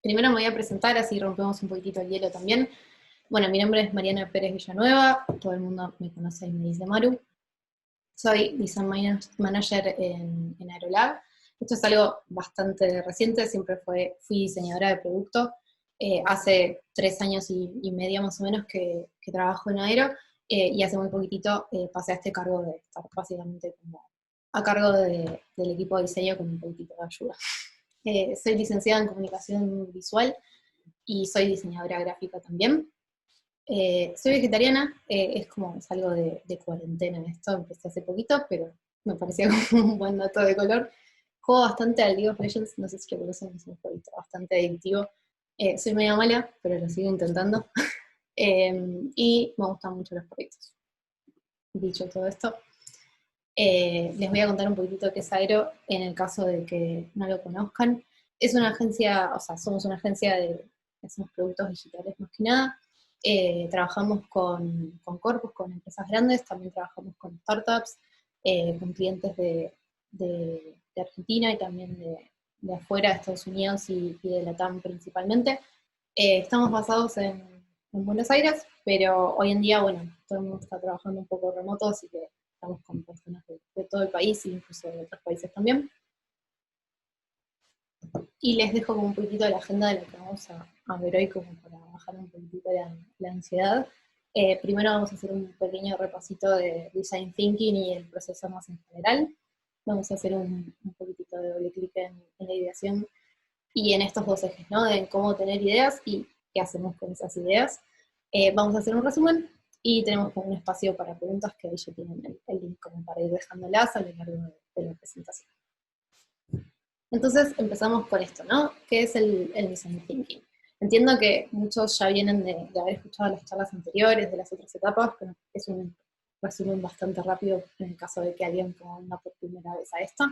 Primero me voy a presentar, así rompemos un poquitito el hielo también. Bueno, mi nombre es Mariana Pérez Villanueva, todo el mundo me conoce y me dice Maru. Soy Design Manager en Aerolab. Esto es algo bastante reciente, siempre fui diseñadora de producto. Hace 3 años y medio más o menos que trabajo en Aero, y hace muy poquitito pasé a este cargo de estar básicamente como a cargo del equipo de diseño con un poquitito de ayuda. Soy licenciada en comunicación visual y soy diseñadora gráfica también. Soy vegetariana, es algo de cuarentena esto, empecé hace poquito, pero me parecía como un buen dato de color. Juego bastante al League of Legends, no sé si lo conocen, es un jueguito bastante adictivo. Soy media mala, pero lo sigo intentando. Y me gustan mucho los proyectos. Dicho todo esto, les voy a contar un poquitito qué es Aero, en el caso de que no lo conozcan. Es una agencia, o sea, somos una agencia que hacemos productos digitales más que nada. Trabajamos con corpus, con empresas grandes, también trabajamos con startups, con clientes de Argentina y también de afuera, de Estados Unidos y de Latam principalmente. Estamos basados en Buenos Aires, pero hoy en día, bueno, todo el mundo está trabajando un poco remoto, así que estamos con personas de todo el país, incluso de otros países también. Y les dejo como un poquito la agenda de lo que vamos a ver hoy, como para bajar un poquitito la ansiedad. Primero vamos a hacer un pequeño repasito de Design Thinking y el proceso más en general. Vamos a hacer un poquitito de doble clic en la ideación y en estos dos ejes, ¿no? De cómo tener ideas y qué hacemos con esas ideas. Vamos a hacer un resumen y tenemos como un espacio para preguntas que ahí ya tienen el link como para ir dejándolas a lo largo de la presentación. Entonces empezamos con esto, ¿no? ¿Qué es el Design Thinking? Entiendo que muchos ya vienen de haber escuchado las charlas anteriores, de las otras etapas, pero es un resumen bastante rápido en el caso de que alguien venga por primera vez a esta.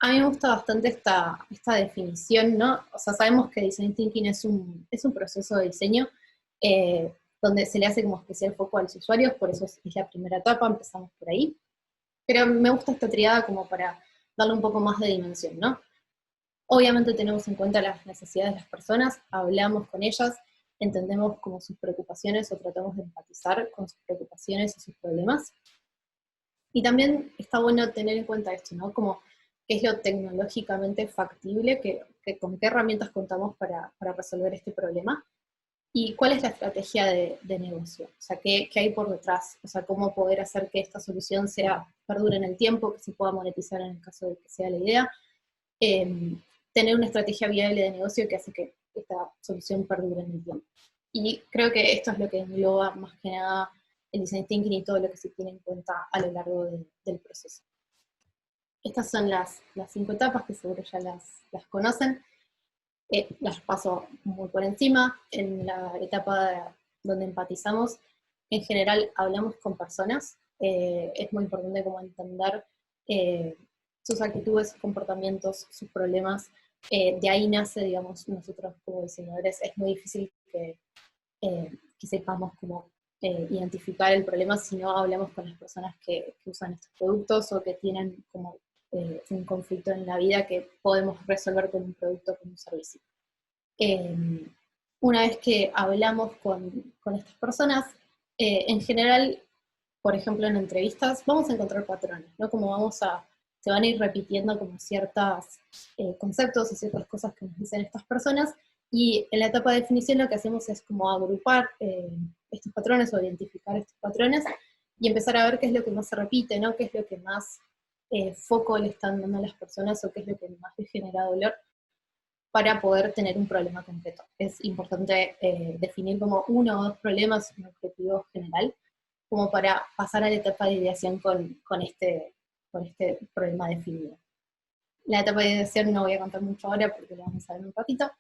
A mí me gusta bastante esta definición, ¿no? O sea, sabemos que Design Thinking es un proceso de diseño donde se le hace como especial foco a los usuarios, por eso es la primera etapa, empezamos por ahí. Pero me gusta esta triada como para darle un poco más de dimensión, ¿no? Obviamente tenemos en cuenta las necesidades de las personas, hablamos con ellas, entendemos como sus preocupaciones o tratamos de empatizar con sus preocupaciones y sus problemas. Y también está bueno tener en cuenta esto, ¿no? Como qué es lo tecnológicamente factible, con qué herramientas contamos para resolver este problema, y cuál es la estrategia de negocio, o sea, qué hay por detrás, o sea, cómo poder hacer que esta solución perdure en el tiempo, que se pueda monetizar en el caso de que sea la idea, eh, tener una estrategia viable de negocio que hace que esta solución perdure en el tiempo. Y creo que esto es lo que engloba más que nada el design thinking y todo lo que se tiene en cuenta a lo largo del proceso. Estas son las 5 etapas que seguro ya las conocen. Las paso muy por encima. En la etapa donde empatizamos, en general hablamos con personas. Es muy importante como entender sus actitudes, sus comportamientos, sus problemas. De ahí nace, digamos, nosotros como diseñadores, es muy difícil que sepamos cómo identificar el problema si no hablamos con las personas que usan estos productos o que tienen como un conflicto en la vida que podemos resolver con un producto o con un servicio. Eh, una vez que hablamos con estas personas, en general, por ejemplo en entrevistas, vamos a encontrar patrones, ¿no? Se van a ir repitiendo como ciertos conceptos o ciertas cosas que nos dicen estas personas, y en la etapa de definición lo que hacemos es como agrupar estos patrones o identificar estos patrones y empezar a ver qué es lo que más se repite, ¿no? Qué es lo que más foco le están dando a las personas o qué es lo que más les genera dolor, para poder tener un problema concreto. Es importante definir como uno o dos problemas, un objetivo general, como para pasar a la etapa de ideación con este problema definido. La etapa de ideación no voy a contar mucho ahora porque lo vamos a ver un ratito.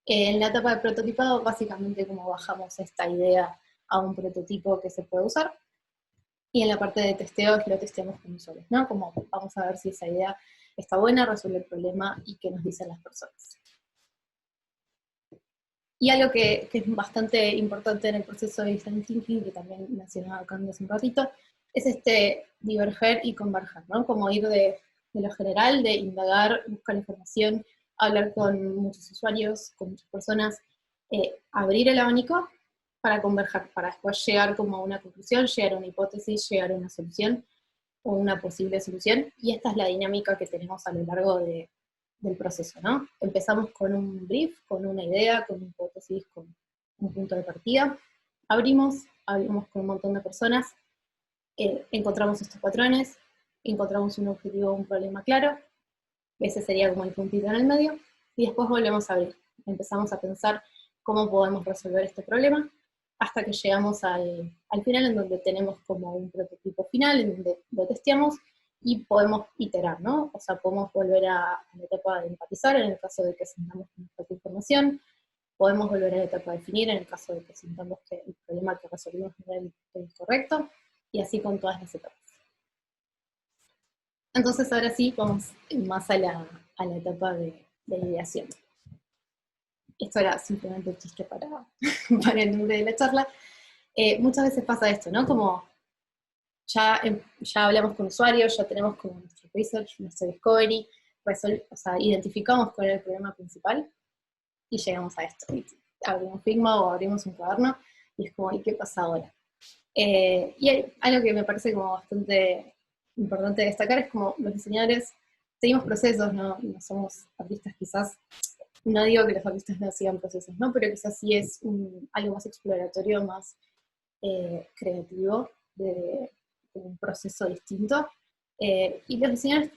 En la etapa de prototipado, básicamente como bajamos esta idea a un prototipo que se puede usar, y en la parte de testeo lo testeamos con usuarios, ¿no? Como vamos a ver si esa idea está buena, resuelve el problema y qué nos dicen las personas. Y algo que es bastante importante en el proceso de design thinking, que también mencionaba Candy hace un ratito, es este diverger y converger, ¿no? Como ir de lo general, de indagar, buscar información, hablar con muchos usuarios, con muchas personas, abrir el abanico para converger, para después llegar como a una conclusión, llegar a una hipótesis, llegar a una solución, o una posible solución, y esta es la dinámica que tenemos a lo largo del proceso, ¿no? Empezamos con un brief, con una idea, con una hipótesis, con un punto de partida, hablamos con un montón de personas, encontramos estos patrones, encontramos un objetivo, un problema claro, ese sería como el puntito en el medio, y después volvemos a abrir. Empezamos a pensar cómo podemos resolver este problema, hasta que llegamos al final, en donde tenemos como un prototipo final, en donde lo testeamos, y podemos iterar, ¿no? O sea, podemos volver a la etapa de empatizar, en el caso de que sintamos que nos falta información, podemos volver a la etapa de definir, en el caso de que sintamos que el problema que resolvimos no era el correcto, y así con todas las etapas. Entonces ahora sí, vamos más a la etapa de ideación. Esto era simplemente un chiste para, para el nombre de la charla. Muchas veces pasa esto, ¿no? Como ya hablamos con usuarios, ya tenemos como nuestro research, nuestro discovery, o sea, identificamos cuál es el problema principal, y llegamos a esto. Y abrimos Figma o abrimos un cuaderno, y es como, ¿y qué pasa ahora? Y hay algo que me parece como bastante importante destacar, es como los diseñadores seguimos procesos, no somos artistas quizás, no digo que los artistas no sigan procesos, ¿no? Pero quizás sí es algo más exploratorio, más creativo, de un proceso distinto. Y los diseñadores,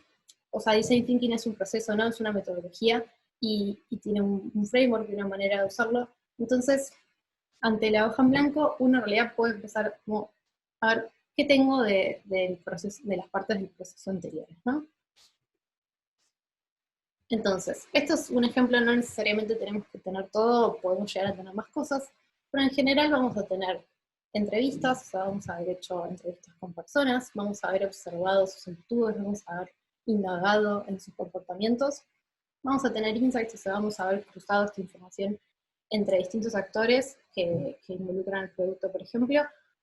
o sea, Design Thinking es un proceso, ¿no? Es una metodología, y tiene un framework y una manera de usarlo. Entonces, ante la hoja en blanco, uno en realidad puede empezar como a ver qué tengo del proceso, de las partes del proceso anteriores, ¿no? Entonces, esto es un ejemplo, no necesariamente tenemos que tener todo, podemos llegar a tener más cosas, pero en general vamos a tener entrevistas, o sea, vamos a haber hecho entrevistas con personas, vamos a haber observado sus actitudes, vamos a haber indagado en sus comportamientos, vamos a tener insights, o sea, vamos a haber cruzado esta información entre distintos actores que involucran el producto, por ejemplo,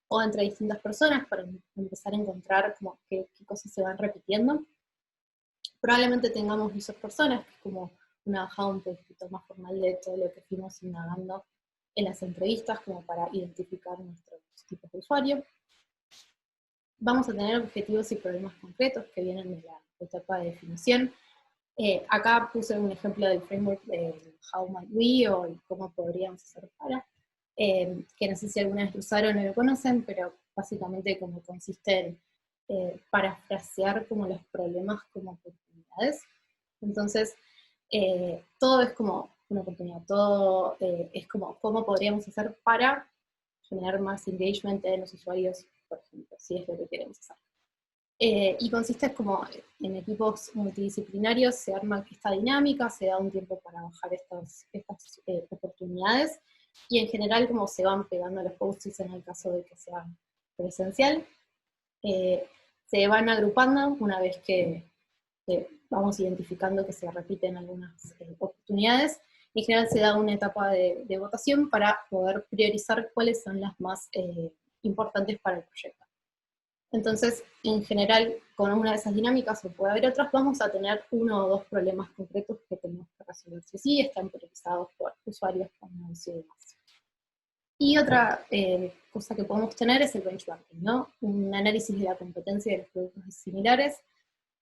o entre distintas personas para empezar a encontrar como qué cosas se van repitiendo. Probablemente tengamos user personas, que es como una bajada un poquito más formal de todo lo que fuimos indagando en las entrevistas, como para identificar nuestros tipos de usuario. Vamos a tener objetivos y problemas concretos que vienen de la etapa de definición. Acá puse un ejemplo del framework de How Might We, o cómo podríamos hacer para, que no sé si alguna vez lo usaron o lo conocen, pero básicamente como consiste en parafrasear como los problemas como oportunidades. Entonces, todo es como una oportunidad, todo es como cómo podríamos hacer para generar más engagement en los usuarios, por ejemplo, si es lo que queremos hacer. Y consiste como en equipos multidisciplinarios, se arma esta dinámica, se da un tiempo para bajar estas oportunidades, y en general como se van pegando los post-its en el caso de que sea presencial. Se van agrupando una vez que vamos identificando que se repiten algunas oportunidades, y en general se da una etapa de votación para poder priorizar cuáles son las más importantes para el proyecto. Entonces, en general, con una de esas dinámicas, o puede haber otras, vamos a tener uno o dos problemas concretos que tenemos que resolver. Si sí, están priorizados por usuarios, comunidades y demás. Y otra cosa que podemos tener es el benchmarking, ¿no? Un análisis de la competencia de los productos similares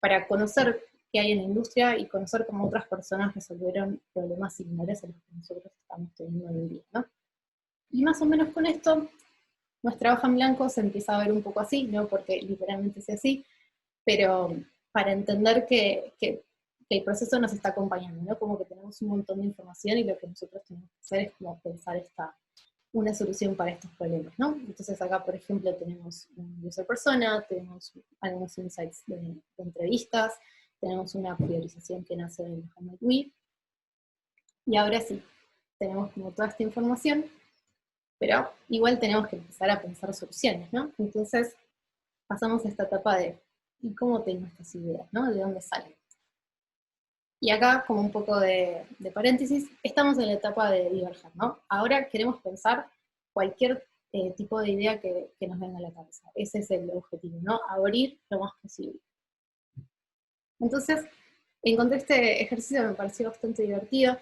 para conocer qué hay en la industria y conocer cómo otras personas resolvieron problemas similares a los que nosotros estamos teniendo hoy en día, ¿no? Y más o menos con esto, nuestra hoja en blanco se empieza a ver un poco así, no porque literalmente sea así, pero para entender que el proceso nos está acompañando, ¿no? Como que tenemos un montón de información, y lo que nosotros tenemos que hacer es como pensar una solución para estos problemas, ¿no? Entonces acá, por ejemplo, tenemos un user persona, tenemos algunos insights de entrevistas, tenemos una priorización que nace de Mohamed Wee, y ahora sí, tenemos como toda esta información, pero igual tenemos que empezar a pensar soluciones, ¿no? Entonces pasamos a esta etapa de, ¿y cómo tengo estas ideas, ¿no? ¿De dónde salen? Y acá, como un poco de paréntesis, estamos en la etapa de diverger, ¿no? Ahora queremos pensar cualquier tipo de idea que nos venga a la cabeza. Ese es el objetivo, ¿no? Abrir lo más posible. Entonces, encontré este ejercicio que me pareció bastante divertido,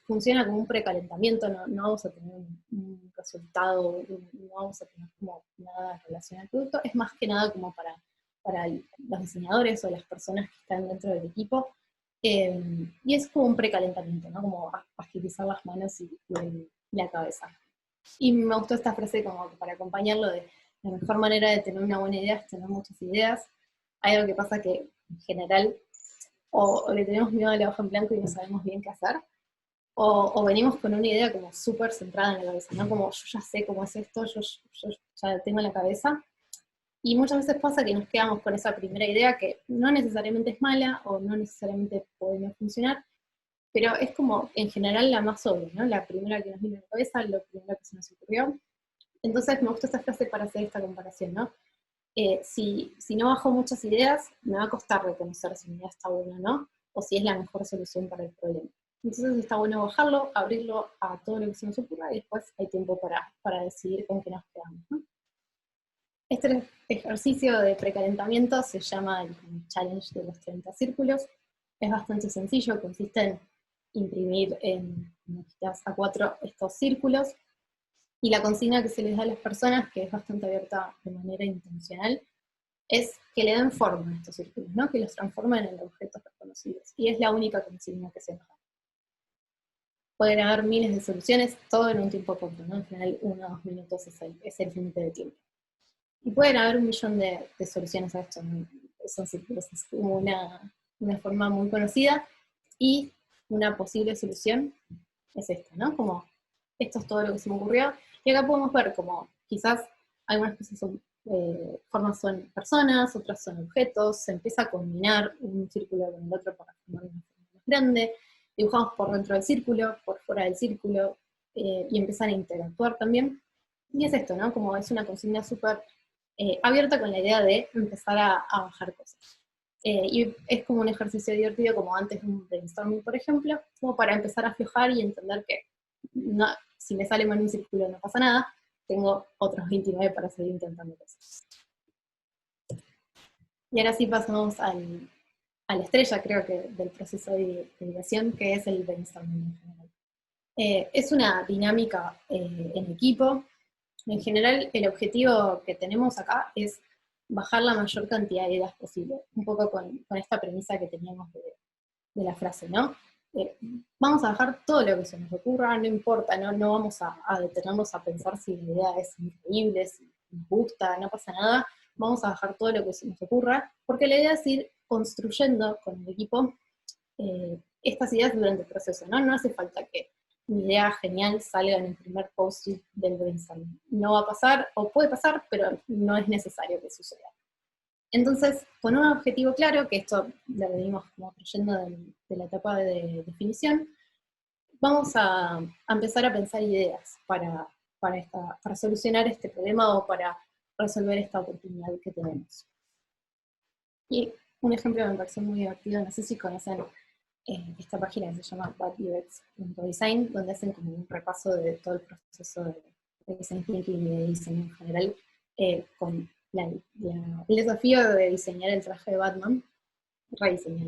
funciona como un precalentamiento, no vamos a tener un resultado, no vamos a tener como nada en relación al producto, es más que nada como para los diseñadores o las personas que están dentro del equipo, y es como un precalentamiento, ¿no? Como agilizar las manos y la cabeza. Y me gustó esta frase como para acompañarlo de la mejor manera de tener una buena idea es tener muchas ideas. Hay algo que pasa que en general o le tenemos miedo a la hoja en blanco y no sabemos bien qué hacer, o venimos con una idea como súper centrada en la cabeza, ¿no? Como yo ya sé cómo es esto, yo ya lo tengo en la cabeza, y muchas veces pasa que nos quedamos con esa primera idea que no necesariamente es mala o no necesariamente puede no funcionar, pero es como en general la más obvia, ¿no? La primera que nos vino a la cabeza, lo primero que se nos ocurrió. Entonces me gusta esta frase para hacer esta comparación, ¿no? Si no bajo muchas ideas, me va a costar reconocer si mi idea está buena o no, o si es la mejor solución para el problema. Entonces está bueno bajarlo, abrirlo a todo lo que se nos ocurra, y después hay tiempo para decidir con qué nos quedamos, ¿no? Este ejercicio de precalentamiento se llama el challenge de los 30 círculos. Es bastante sencillo, consiste en imprimir en hojitas A4 estos círculos, y la consigna que se les da a las personas, que es bastante abierta de manera intencional, es que le den forma a estos círculos, ¿no? Que los transformen en objetos reconocidos. Y es la única consigna que se nos da. Pueden haber miles de soluciones, todo en un tiempo corto, ¿no? Al final, 1 o 2 minutos es el límite de tiempo. Y pueden haber 1.000.000 de soluciones a esto, ¿no? Son círculos, es como una forma muy conocida, y una posible solución es esta, ¿no? Como, esto es todo lo que se me ocurrió, y acá podemos ver como quizás algunas cosas son, formas son personas, otras son objetos, se empieza a combinar un círculo con el otro para formar una forma más grande, dibujamos por dentro del círculo, por fuera del círculo, y empiezan a interactuar también, y es esto, ¿no? Como es una consigna súper abierta con la idea de empezar a bajar cosas. Y es como un ejercicio divertido, como antes de un brainstorming, por ejemplo, como para empezar a aflojar y entender que no, si me sale mal un círculo no pasa nada, tengo otros 29 para seguir intentando cosas. Y ahora sí pasamos a la estrella, creo que, del proceso de ideación, que es el brainstorming en general. Es una dinámica en equipo. En general, el objetivo que tenemos acá es bajar la mayor cantidad de ideas posible, un poco con esta premisa que teníamos de la frase, ¿no? Vamos a bajar todo lo que se nos ocurra, no importa, no vamos a detenernos a pensar si la idea es increíble, si nos gusta, no pasa nada, vamos a bajar todo lo que se nos ocurra, porque la idea es ir construyendo con el equipo estas ideas durante el proceso, ¿no? No hace falta que mi idea genial salga en el primer post-it del brainstorming. No va a pasar, o puede pasar, pero no es necesario que suceda. Entonces, con un objetivo claro, que esto lo venimos como trayendo de la etapa de definición, vamos a empezar a pensar ideas para solucionar este problema o para resolver esta oportunidad que tenemos. Y un ejemplo que me pareció muy divertido, no sé si conocen esta página que se llama badux.design, donde hacen como un repaso de todo el proceso de design thinking y de diseño en general, con el desafío de diseñar el traje de Batman, rediseñar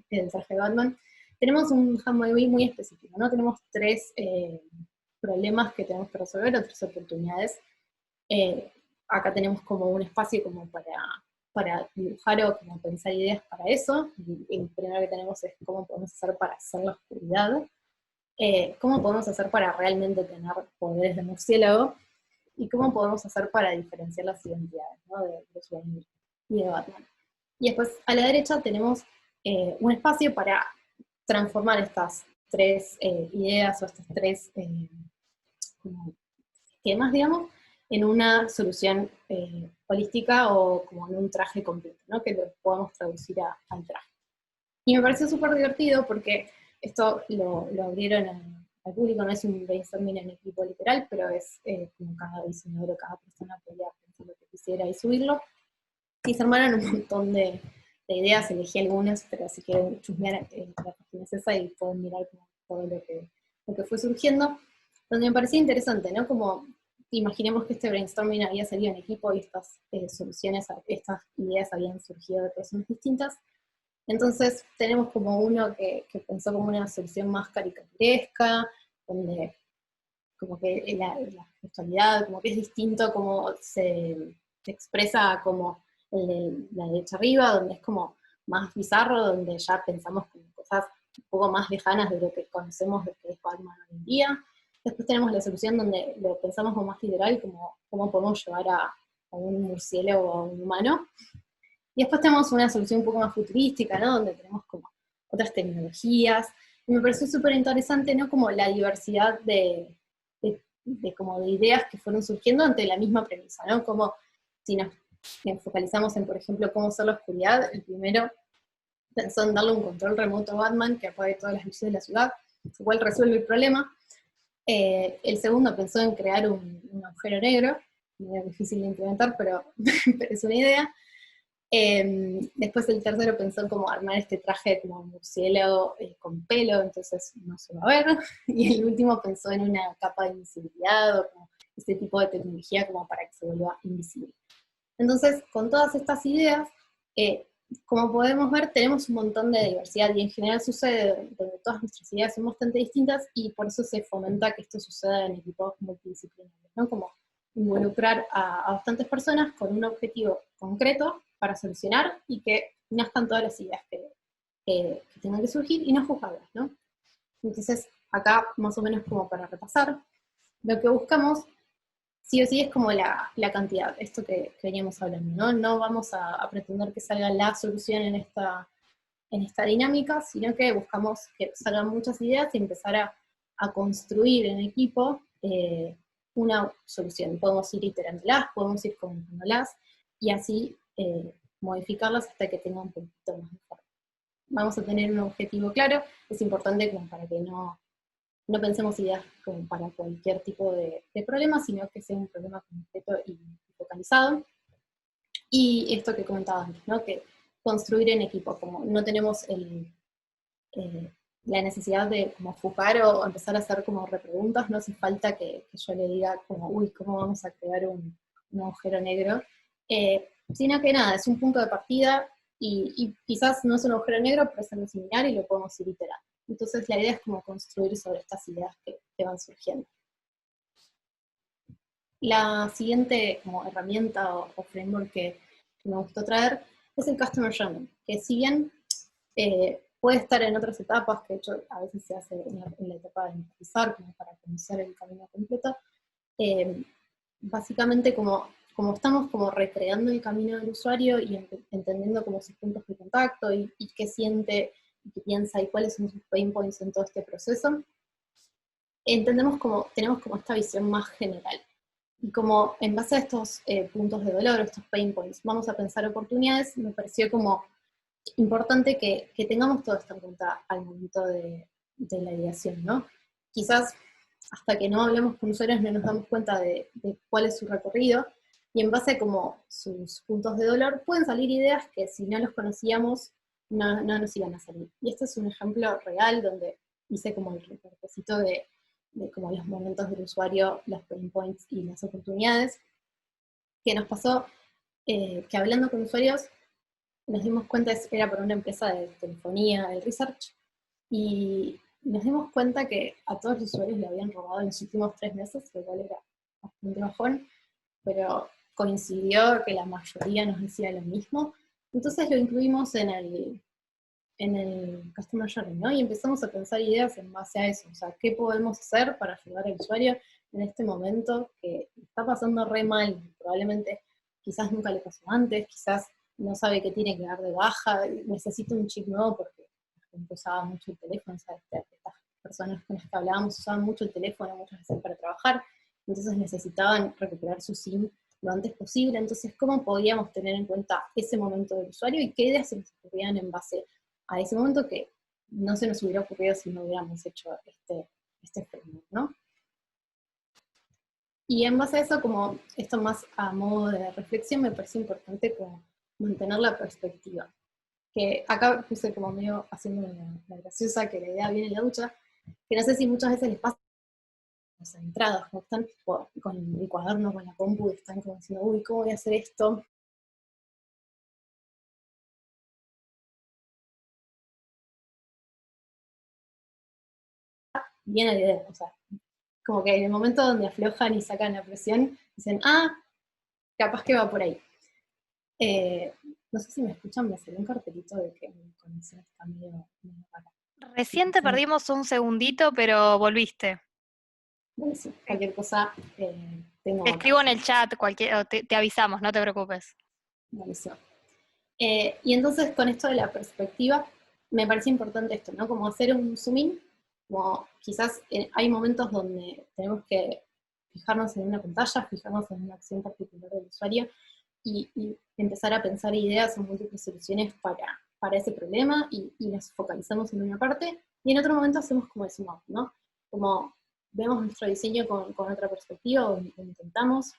el traje de Batman. Tenemos un HMI muy específico, ¿no? Tenemos 3 problemas que tenemos que resolver, o 3 oportunidades. Acá tenemos como un espacio como para dibujar o como pensar ideas para eso. Y el primero que tenemos es cómo podemos hacer para hacer la oscuridad, cómo podemos hacer para realmente tener poderes de murciélago, y cómo podemos hacer para diferenciar las identidades, ¿no? de Bruce Wayne y de Batman. Y después a la derecha tenemos un espacio para transformar estas 3 ideas o estas 3 como temas, digamos, en una solución holística o como en un traje completo, ¿no? Que lo podamos traducir al traje. Y me pareció súper divertido porque esto lo abrieron al público, no es un brainstorming en equipo literal, pero es como cada diseñador o cada persona podía pensar lo que quisiera y subirlo. Y se armaron un montón de ideas, elegí algunas, pero si quieren chusmear, la página es esa y pueden mirar como todo lo que fue surgiendo, donde me parecía interesante, ¿no? Como imaginemos que este brainstorming había salido en equipo y estas soluciones, estas ideas habían surgido de personas distintas. Entonces tenemos como uno que pensó como una solución más caricaturesca, donde como que la gestualidad, como que es distinto como se expresa como el de la derecha arriba, donde es como más bizarro, donde ya pensamos como cosas un poco más lejanas de lo que conocemos de que es Batman hoy en día. Después tenemos la solución donde lo pensamos como más literal, como cómo podemos llevar a un murciélago o a un humano. Y después tenemos una solución un poco más futurística, ¿no? Donde tenemos como otras tecnologías. Y me pareció súper interesante, ¿no? Como la diversidad como de ideas que fueron surgiendo ante la misma premisa, ¿no? Como si nos focalizamos en, por ejemplo, cómo usar la oscuridad, el primero pensó en darle un control remoto a Batman que apague todas las luces de la ciudad, lo cual resuelve el problema. El segundo pensó en crear un agujero negro, muy difícil de implementar, pero, pero es una idea. Después el tercero pensó en cómo armar este traje como murciélago con pelo, entonces no se va a ver. Y el último pensó en una capa de invisibilidad o como este tipo de tecnología como para que se vuelva invisible. Entonces, con todas estas ideas, eh, como podemos ver, tenemos un montón de diversidad y en general sucede donde todas nuestras ideas son bastante distintas y por eso se fomenta que esto suceda en equipos multidisciplinarios, ¿no? Como involucrar a bastantes personas con un objetivo concreto para solucionar y que nazcan todas las ideas que tengan que surgir y no juzgarlas, ¿no? Entonces, acá más o menos como para repasar, lo que buscamos sí o sí es como la cantidad, esto que veníamos hablando, ¿no? No vamos a pretender que salga la solución en esta dinámica, sino que buscamos que salgan muchas ideas y empezar a construir en equipo una solución. Podemos ir iterándolas, podemos ir comentándolas y así modificarlas hasta que tengan un poquito más de forma. Vamos a tener un objetivo claro, es importante como para que no pensemos ideas como para cualquier tipo de problema, sino que sea un problema concreto y focalizado. Y esto que comentaba antes, ¿no? Que construir en equipo, como no tenemos la necesidad de como juzgar o empezar a hacer como repreguntas, no hace falta que yo le diga como, uy, ¿cómo vamos a crear un agujero negro? Sino que nada, es un punto de partida y quizás no es un agujero negro, pero es algo similar y lo podemos ir iterando. Entonces la idea es como construir sobre estas ideas que van surgiendo. La siguiente como herramienta o framework que me gustó traer es el Customer Journey, que si bien puede estar en otras etapas, que de hecho a veces se hace en la etapa de empezar, como para conocer el camino completo, eh, básicamente como estamos como recreando el camino del usuario y entendiendo como sus puntos de contacto y qué siente y qué piensa y cuáles son sus pain points en todo este proceso, tenemos como esta visión más general. Y como en base a estos puntos de dolor, estos pain points, vamos a pensar oportunidades, me pareció como importante que tengamos todo esto en cuenta al momento de la ideación, ¿no? Quizás hasta que no hablemos con usuarios no nos damos cuenta de cuál es su recorrido, y en base a como sus puntos de dolor pueden salir ideas que si no los conocíamos no nos iban a salir. Y este es un ejemplo real donde hice como el recortecito de como los momentos del usuario, los pain points y las oportunidades, que nos pasó que hablando con usuarios nos dimos cuenta, era por una empresa de telefonía, el research, y nos dimos cuenta que a todos los usuarios le habían robado en los últimos 3 meses, lo cual era bastante bajón, pero coincidió que la mayoría nos decía lo mismo. Entonces lo incluimos en el Customer Journey, ¿no? Y empezamos a pensar ideas en base a eso, o sea, ¿qué podemos hacer para ayudar al usuario en este momento que está pasando re mal? Probablemente quizás nunca le pasó antes, quizás no sabe que tiene que dar de baja, necesita un chip nuevo porque la gente usaba mucho el teléfono, ¿sabes? Estas personas con las que hablábamos usaban mucho el teléfono muchas veces para trabajar, entonces necesitaban recuperar su SIM lo antes posible. Entonces, ¿cómo podíamos tener en cuenta ese momento del usuario y qué ideas se nos ocurrían en base a ese momento que no se nos hubiera ocurrido si no hubiéramos hecho este framework, ¿no? Y en base a eso, como esto más a modo de reflexión, me parece importante como mantener la perspectiva. Que acá puse como medio haciendo la graciosa, que la idea viene en la ducha, que no sé si muchas veces les pasa concentrados, como están con el cuaderno, con la compu, y están como diciendo, uy, ¿cómo voy a hacer esto? viene la idea, o sea, como que en el momento donde aflojan y sacan la presión, dicen, ah, capaz que va por ahí. No sé si me escuchan, me salió un cartelito de que mi conexión está medio rara. Recién te perdimos un segundito, pero volviste. Bueno, sí, cualquier cosa tengo Te acá. escribo en el chat, o te avisamos, no te preocupes. Buenísimo. Y entonces con esto de la perspectiva, me parece importante esto, ¿no? Como hacer un zoom in, como quizás hay momentos donde tenemos que fijarnos en una pantalla, fijarnos en una acción particular del usuario y empezar a pensar ideas o múltiples soluciones para ese problema y nos focalizamos en una parte, y en otro momento hacemos como el zoom out, ¿no? Como vemos nuestro diseño con otra perspectiva o intentamos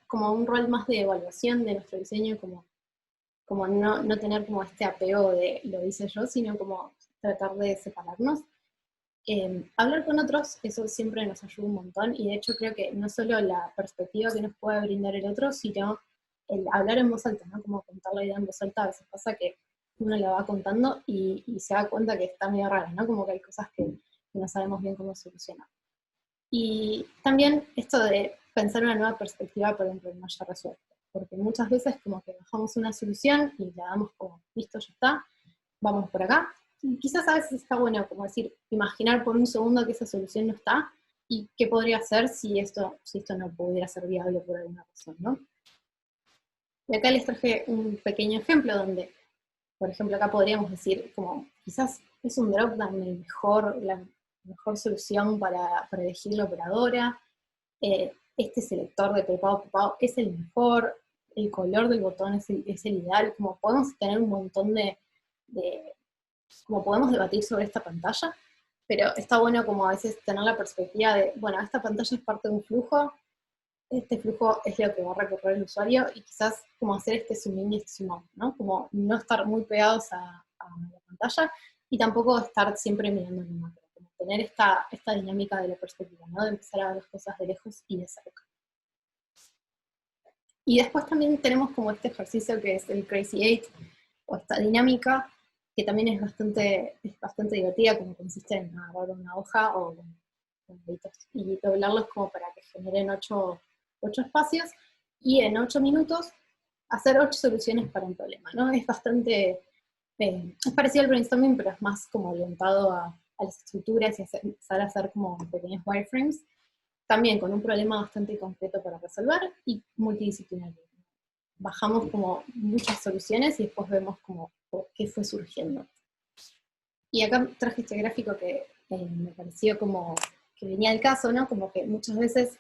como un rol más de evaluación de nuestro diseño, como no tener como este apego de lo hice yo, sino como tratar de separarnos. Hablar con otros, eso siempre nos ayuda un montón, y de hecho creo que no solo la perspectiva que nos puede brindar el otro, sino el hablar en voz alta, ¿no? Como contar la idea en voz alta. A veces pasa que uno la va contando y se da cuenta que está medio rara, ¿no? Como que hay cosas que no sabemos bien cómo solucionar. Y también esto de pensar una nueva perspectiva por un problema ya resuelto, porque muchas veces como que bajamos una solución y la damos como, listo, ya está, vamos por acá. Y quizás a veces está bueno como decir, imaginar por un segundo que esa solución no está, y qué podría hacer si esto no pudiera ser viable por alguna razón, ¿no? Y acá les traje un pequeño ejemplo donde, por ejemplo, acá podríamos decir, como quizás es un dropdown la mejor solución para elegir la operadora, este selector de prepado es el mejor, el color del botón es el ideal, como podemos tener un montón como podemos debatir sobre esta pantalla, pero está bueno como a veces tener la perspectiva de, bueno, esta pantalla es parte de un flujo, este flujo es lo que va a recorrer el usuario, y quizás como hacer este zoom in y este zoom out, ¿no? Como no estar muy pegados a la pantalla y tampoco estar siempre mirando en el macro, como tener esta dinámica de la perspectiva, ¿no? De empezar a ver las cosas de lejos y de cerca. Y después también tenemos como este ejercicio que es el Crazy Eight, o esta dinámica, que también es bastante divertida, como consiste en agarrar una hoja o deditos y doblarlos como para que generen ocho espacios, y en 8 minutos hacer 8 soluciones para un problema, ¿no? Es parecido al brainstorming, pero es más como orientado a las estructuras y empezar a hacer como pequeños wireframes, también con un problema bastante concreto para resolver y multidisciplinario. Bajamos como muchas soluciones y después vemos como qué fue surgiendo. Y acá traje este gráfico que me pareció como que venía al caso, ¿no? Como que muchas veces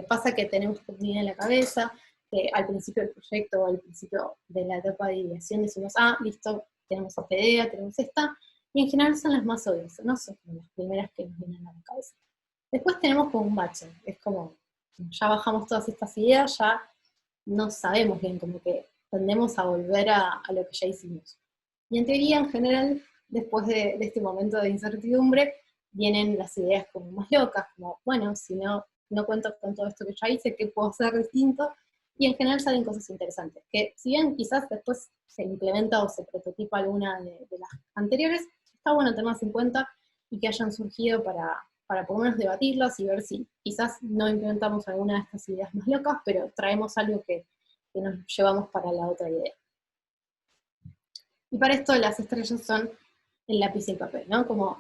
pasa que tenemos una idea en la cabeza, que al principio del proyecto o al principio de la etapa de ideación decimos, ah, listo, tenemos esta idea, tenemos esta, y en general son las más obvias, ¿no? Son como las primeras que nos vienen a la cabeza. Después tenemos como un bache, es como, ya bajamos todas estas ideas, ya no sabemos bien, como que tendemos a volver a lo que ya hicimos. Y en teoría, en general, después de este momento de incertidumbre, vienen las ideas como más locas, como, bueno, si no cuento con todo esto que ya hice, ¿qué puedo hacer distinto? Y en general salen cosas interesantes, que si bien quizás después se implementa o se prototipa alguna de las anteriores, está bueno tenerlas en cuenta y que hayan surgido para por lo menos debatirlas y ver si quizás no implementamos alguna de estas ideas más locas, pero traemos algo que nos llevamos para la otra idea. Y para esto las estrellas son el lápiz y el papel, ¿no? Como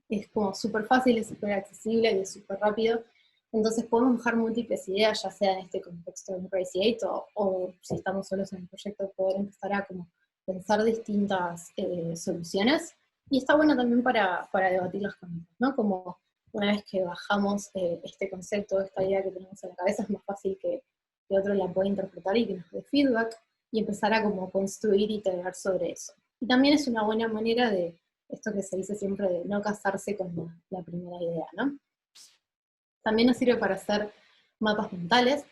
es como súper fácil, es súper accesible y es súper rápido. Entonces podemos dejar múltiples ideas, ya sea en este contexto de un Crazy Eight o si estamos solos en el proyecto, poder empezar a como pensar distintas soluciones. Y está bueno también para debatirlas con otros, ¿no? Como una vez que bajamos este concepto, esta idea que tenemos en la cabeza, es más fácil que otro la pueda interpretar y que nos dé feedback, y empezar a como construir y trabajar sobre eso. Y también es una buena manera de, esto que se dice siempre, de no casarse con la primera idea, ¿no? También nos sirve para hacer mapas mentales,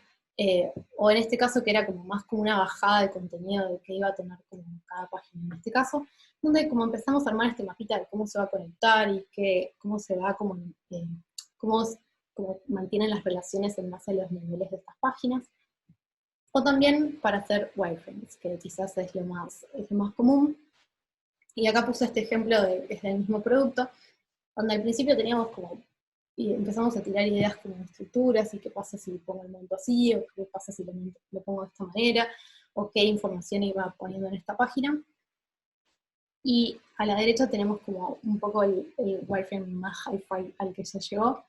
o en este caso que era como más como una bajada de contenido de que iba a tener como cada página en este caso, donde como empezamos a armar este mapita de cómo se va a conectar y cómo se va como, cómo mantienen las relaciones en base a los niveles de estas páginas. O también para hacer wireframes, que quizás es lo más común. Y acá puse este ejemplo es del mismo producto, donde al principio teníamos como, y empezamos a tirar ideas como de estructuras, y qué pasa si pongo el monto así, o qué pasa si lo pongo de esta manera, o qué información iba poniendo en esta página. Y a la derecha tenemos como un poco el wireframe más hi-fi al que se llegó,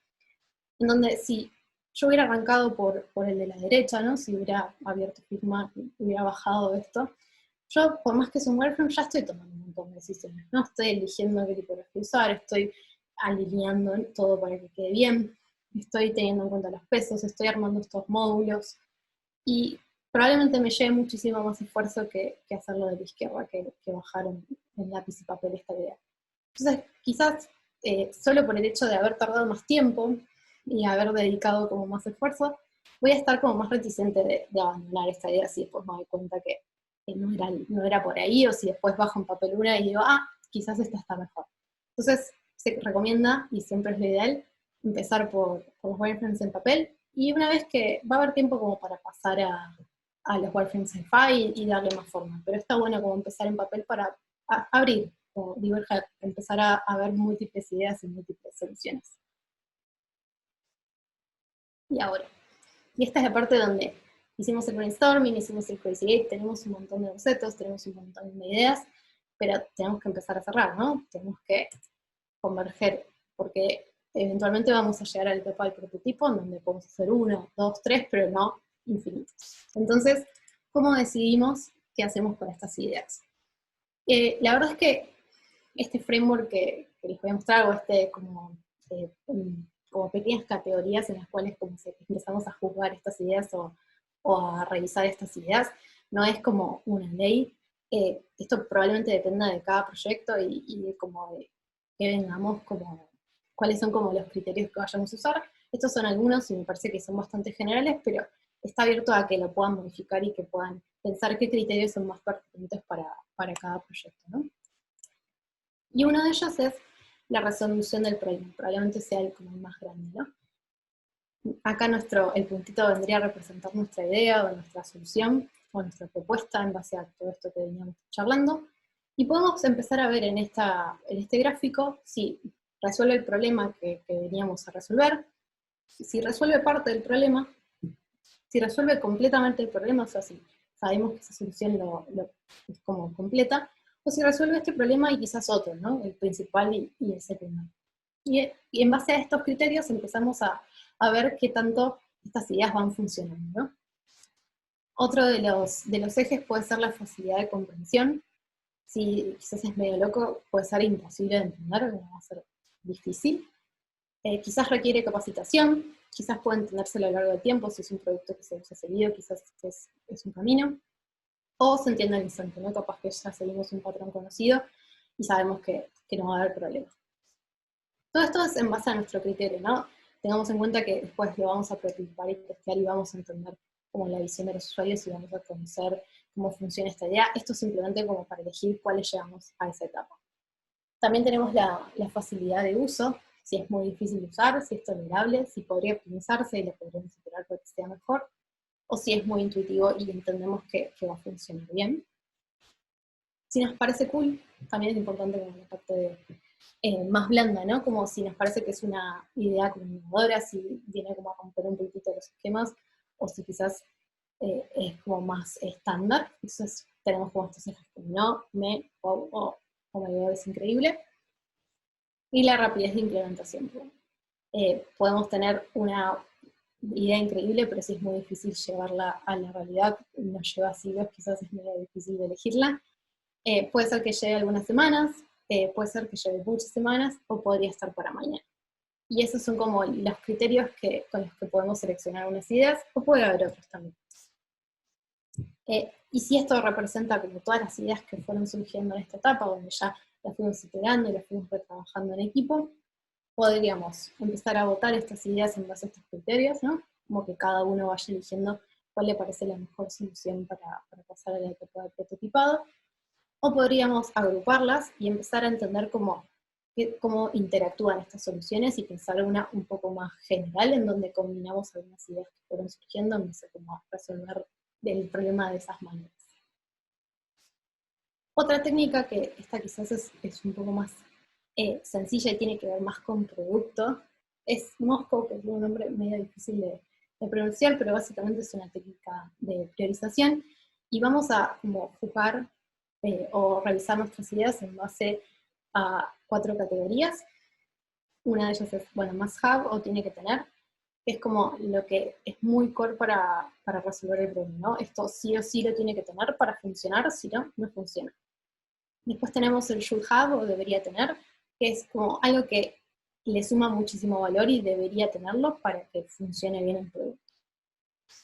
en donde si yo hubiera arrancado por el de la derecha, ¿no? Si hubiera abierto Figma, hubiera bajado esto, yo, por más que es un wireframe, ya estoy tomando un montón de decisiones, ¿no? Estoy eligiendo qué tipografía usar, estoy alineando todo para que quede bien, estoy teniendo en cuenta los pesos, estoy armando estos módulos, y probablemente me lleve muchísimo más esfuerzo que hacerlo de la izquierda, que bajar en lápiz y papel esta idea. Entonces, quizás solo por el hecho de haber tardado más tiempo y haber dedicado como más esfuerzo, voy a estar como más reticente de abandonar esta idea si después me doy cuenta que no era por ahí, o si después bajo en papelura y digo, quizás esta está mejor. Entonces, se recomienda, y siempre es lo ideal, empezar por los wireframes en papel, y una vez que va a haber tiempo como para pasar a los wireframes en file y darle más forma, pero está bueno como empezar en papel para abrir, o diverger, empezar a ver múltiples ideas y múltiples soluciones. Y ahora, y esta es la parte donde hicimos el brainstorming, hicimos el Crazy Eight, tenemos un montón de bocetos, tenemos un montón de ideas, pero tenemos que empezar a cerrar, ¿no? Tenemos que converger, porque eventualmente vamos a llegar a la etapa del prototipo, en donde podemos hacer 1, 2, 3, pero no infinitos. Entonces, ¿cómo decidimos qué hacemos con estas ideas? La verdad es que este framework que les voy a mostrar, o como pequeñas categorías en las cuales como empezamos a juzgar estas ideas o a revisar estas ideas, no es como una ley. Esto probablemente dependa de cada proyecto y de como de que vengamos, como cuáles son como los criterios que vayamos a usar. Estos son algunos y me parece que son bastante generales, pero está abierto a que lo puedan modificar y que puedan pensar qué criterios son más pertinentes para cada proyecto, ¿no? Y uno de ellos es la resolución del problema, probablemente sea el como más grande, ¿no? Acá el puntito vendría a representar nuestra idea o nuestra solución o nuestra propuesta en base a todo esto que veníamos charlando. Y podemos empezar a ver en este gráfico si resuelve el problema que veníamos a resolver, si resuelve parte del problema, si resuelve completamente el problema, o sea, si sabemos que esa solución es como completa, o si resuelve este problema y quizás otro, ¿no? El principal y el secundario. Y en base a estos criterios empezamos a ver qué tanto estas ideas van funcionando, ¿no? Otro de los ejes puede ser la facilidad de comprensión. Si quizás es medio loco, puede ser imposible de entender, va a ser difícil. Quizás requiere capacitación, quizás puede entenderse a lo largo del tiempo, si es un producto que se usa seguido, quizás es un camino. O se entiende al instante, ¿no? Capaz que ya seguimos un patrón conocido y sabemos que no va a haber problema. Todo esto es en base a nuestro criterio, ¿no? Tengamos en cuenta que después lo vamos a prototipar y testear y vamos a entender como la visión de los usuarios y vamos a conocer cómo funciona esta idea. Esto es simplemente como para elegir cuáles llegamos a esa etapa. También tenemos la facilidad de uso, si es muy difícil de usar, si es tolerable, si podría optimizarse y lo podríamos superar para que sea mejor, o si es muy intuitivo y entendemos que va a funcionar bien. Si nos parece cool, también es importante como la parte más blanda, ¿no? Como si nos parece que es una idea como innovadora, si viene como a romper un poquito los esquemas, o si quizás es como más estándar. Entonces tenemos como estos ejes como no, o my god, es increíble. Y la rapidez de implementación. Podemos tener una idea increíble, pero si es muy difícil llevarla a la realidad, nos lleva siglos, quizás es medio difícil de elegirla. Puede ser que lleve algunas semanas, puede ser que lleve muchas semanas, o podría estar para mañana. Y esos son como los criterios con los que podemos seleccionar unas ideas, o puede haber otros también. Y si esto representa como todas las ideas que fueron surgiendo en esta etapa, donde ya las fuimos integrando y las fuimos retrabajando en equipo, podríamos empezar a votar estas ideas en base a estos criterios, ¿no? Como que cada uno vaya eligiendo cuál le parece la mejor solución para pasar a la etapa de prototipado. O podríamos agruparlas y empezar a entender cómo interactúan estas soluciones y pensar una un poco más general, en donde combinamos algunas ideas que fueron surgiendo, no sé cómo resolver el problema de esas maneras. Otra técnica que esta quizás es un poco más sencilla y tiene que ver más con producto. Es Moscow, que tiene un nombre medio difícil de pronunciar, pero básicamente es una técnica de priorización, y vamos a como jugar o revisar nuestras ideas en base a 4 categorías. Una de ellas es, bueno, must have o tiene que tener, que es como lo que es muy core para resolver el problema, ¿no? Esto sí o sí lo tiene que tener para funcionar, si no, no funciona. Después tenemos el should have o debería tener, que es como algo que le suma muchísimo valor y debería tenerlo para que funcione bien el producto.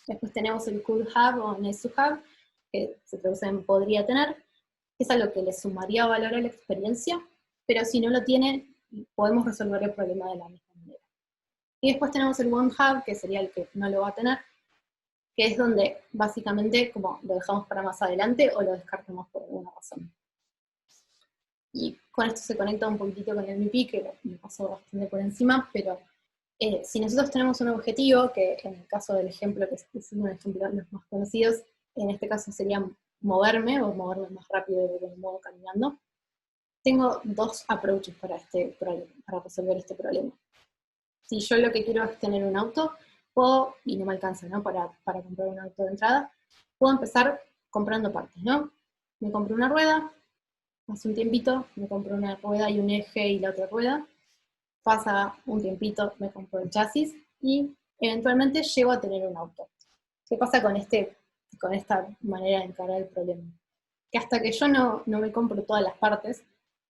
Después tenemos el could have o nice to have, que se traduce en podría tener, que es algo que le sumaría valor a la experiencia, pero si no lo tiene, podemos resolver el problema de la misma manera. Y después tenemos el won't have, que sería el que no lo va a tener, que es donde básicamente como lo dejamos para más adelante o lo descartamos por alguna razón. Y con esto se conecta un poquitito con el MVP, que me pasó bastante por encima, pero si nosotros tenemos un objetivo, que en el caso del ejemplo que es un ejemplo de los más conocidos, en este caso sería moverme o moverme más rápido de lo que me muevo caminando, tengo 2 approaches para resolver este problema. Si yo lo que quiero es tener un auto, puedo, y no me alcanza, ¿no?, para comprar un auto de entrada, puedo empezar comprando partes, ¿no? Me compro una rueda, hace un tiempito me compro una rueda y un eje y la otra rueda, pasa un tiempito, me compro el chasis y eventualmente llego a tener un auto. ¿Qué pasa con esta manera de encarar el problema? Que hasta que yo no me compro todas las partes,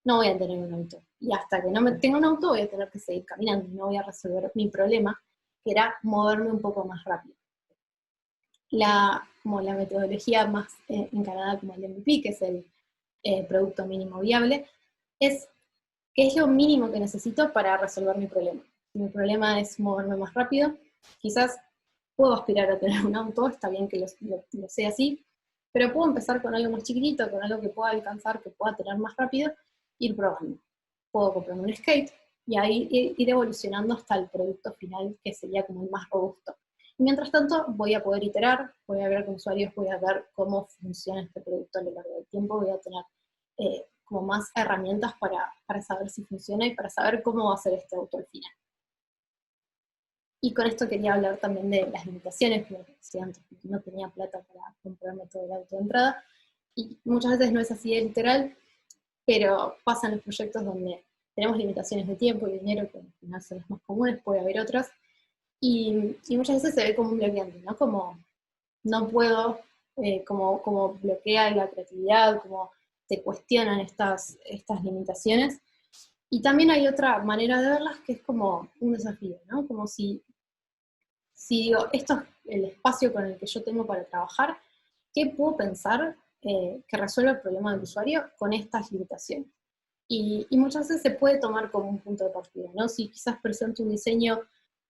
no voy a tener un auto. Y hasta que no me tenga un auto voy a tener que seguir caminando, no voy a resolver mi problema, que era moverme un poco más rápido. Como la metodología más encarada como el MVP, que es el producto mínimo viable, es qué es lo mínimo que necesito para resolver mi problema. Si mi problema es moverme más rápido, quizás puedo aspirar a tener un auto, está bien que lo sea así, pero puedo empezar con algo más chiquitito, con algo que pueda alcanzar, que pueda tener más rápido, ir probando. Puedo comprarme un skate y ahí ir evolucionando hasta el producto final, que sería como el más robusto. Y mientras tanto, voy a poder iterar, voy a ver con usuarios, voy a ver cómo funciona este producto a lo largo del tiempo, voy a tener como más herramientas para saber si funciona y para saber cómo va a ser este auto al final. Y con esto quería hablar también de las limitaciones, como decía antes, porque no tenía plata para comprarme todo el auto de entrada, y muchas veces no es así de literal, pero pasan los proyectos donde tenemos limitaciones de tiempo y dinero, que al final son las más comunes, puede haber otras, y muchas veces se ve como un bloqueante, ¿no? Como no puedo, como bloquea la creatividad, como se cuestionan estas limitaciones. Y también hay otra manera de verlas que es como un desafío, ¿no? Como si digo, esto es el espacio con el que yo tengo para trabajar, ¿qué puedo pensar que resuelva el problema del usuario con estas limitaciones? Y muchas veces se puede tomar como un punto de partida, ¿no? Si quizás presento un diseño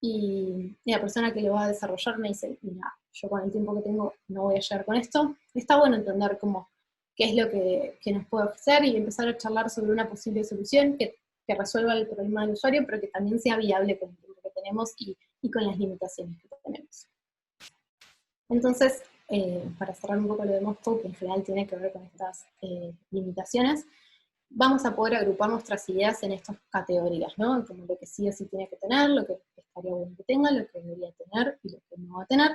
y la persona que lo va a desarrollar me dice, mira, yo con el tiempo que tengo no voy a llegar con esto, está bueno entender qué es lo que nos puede ofrecer y empezar a charlar sobre una posible solución que resuelva el problema del usuario, pero que también sea viable con el tiempo que tenemos y con las limitaciones que tenemos. Entonces, para cerrar un poco lo de Moscow, que en general tiene que ver con estas limitaciones, vamos a poder agrupar nuestras ideas en estas categorías, ¿no? Como lo que sí o sí tiene que tener, lo que estaría bueno que tenga, lo que debería tener y lo que no va a tener.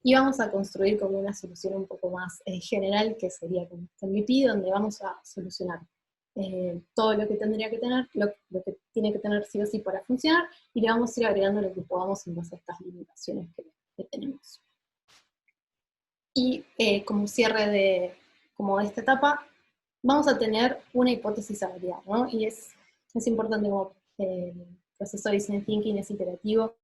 Y vamos a construir como una solución un poco más general, que sería como este MVP, donde vamos a solucionar todo lo que tendría que tener, lo que tiene que tener sí o sí para funcionar, y le vamos a ir agregando lo que podamos en base a estas limitaciones que tenemos. Y como cierre de esta etapa, vamos a tener una hipótesis a validar, ¿no? Y es importante como el proceso de design thinking es iterativo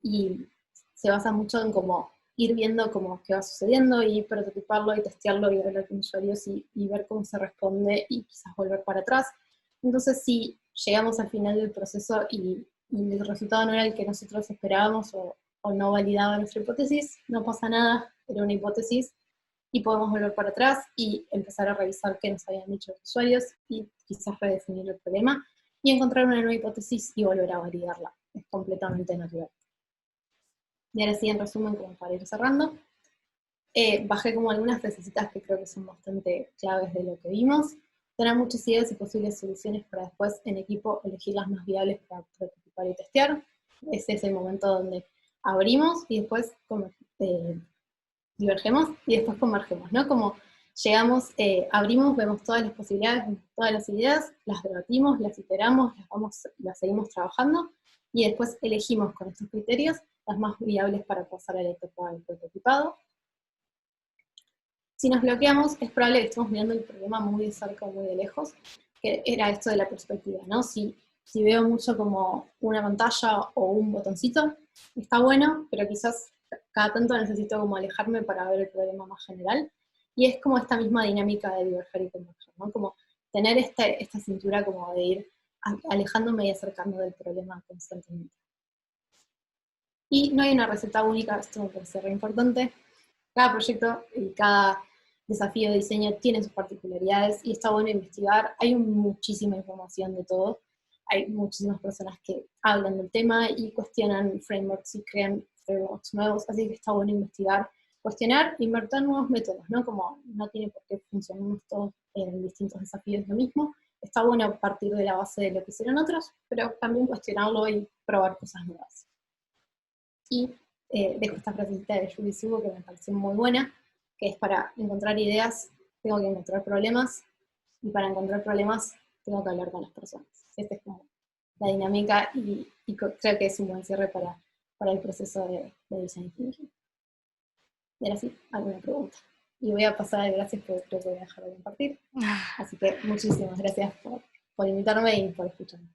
y se basa mucho en como ir viendo cómo qué va sucediendo y prototiparlo y testearlo y hablar con usuarios y ver cómo se responde y quizás volver para atrás. Entonces, si llegamos al final del proceso y el resultado no era el que nosotros esperábamos o no validaba nuestra hipótesis, no pasa nada, era una hipótesis, y podemos volver para atrás y empezar a revisar qué nos habían dicho los usuarios y quizás redefinir el problema y encontrar una nueva hipótesis y volver a validarla. Es completamente natural. Y ahora sí, en resumen, como para ir cerrando, bajé como algunas frasecitas que creo que son bastante claves de lo que vimos. tener muchas ideas y posibles soluciones para después en equipo elegir las más viables para prototipar y testear. Ese es el momento donde abrimos y después divergemos y después convergemos, ¿no? Como llegamos, abrimos, vemos todas las posibilidades, todas las ideas, las debatimos, las iteramos, las seguimos trabajando y después elegimos con estos criterios las más viables para pasar a la etapa del prototipado. Si nos bloqueamos, es probable que estemos mirando el problema muy de cerca o muy de lejos, que era esto de la perspectiva, ¿no? Si veo mucho como una pantalla o un botoncito, está bueno, pero quizás cada tanto necesito como alejarme para ver el problema más general, y es como esta misma dinámica de diverger y converger, ¿no? Como tener esta cintura como de ir alejándome y acercándome del problema constantemente. Y no hay una receta única, esto me parece re importante. Cada proyecto y cada desafío de diseño tiene sus particularidades y está bueno investigar. Hay muchísima información de todo. Hay muchísimas personas que hablan del tema y cuestionan frameworks y crean frameworks nuevos, así que está bueno investigar, cuestionar, invertir nuevos métodos, ¿no? Como no tiene por qué funcionarnos todos en distintos desafíos lo mismo. Está bueno partir de la base de lo que hicieron otros, pero también cuestionarlo y probar cosas nuevas. Y dejo esta frasecita de Julie Subo que me pareció muy buena, que es: para encontrar ideas tengo que encontrar problemas, y para encontrar problemas tengo que hablar con las personas. Esta es como la dinámica y creo que es un buen cierre para el proceso de design thinking. Y ahora sí, alguna pregunta. Y voy a pasar a gracias porque creo que voy a dejar de compartir. Así que muchísimas gracias por invitarme y por escucharme.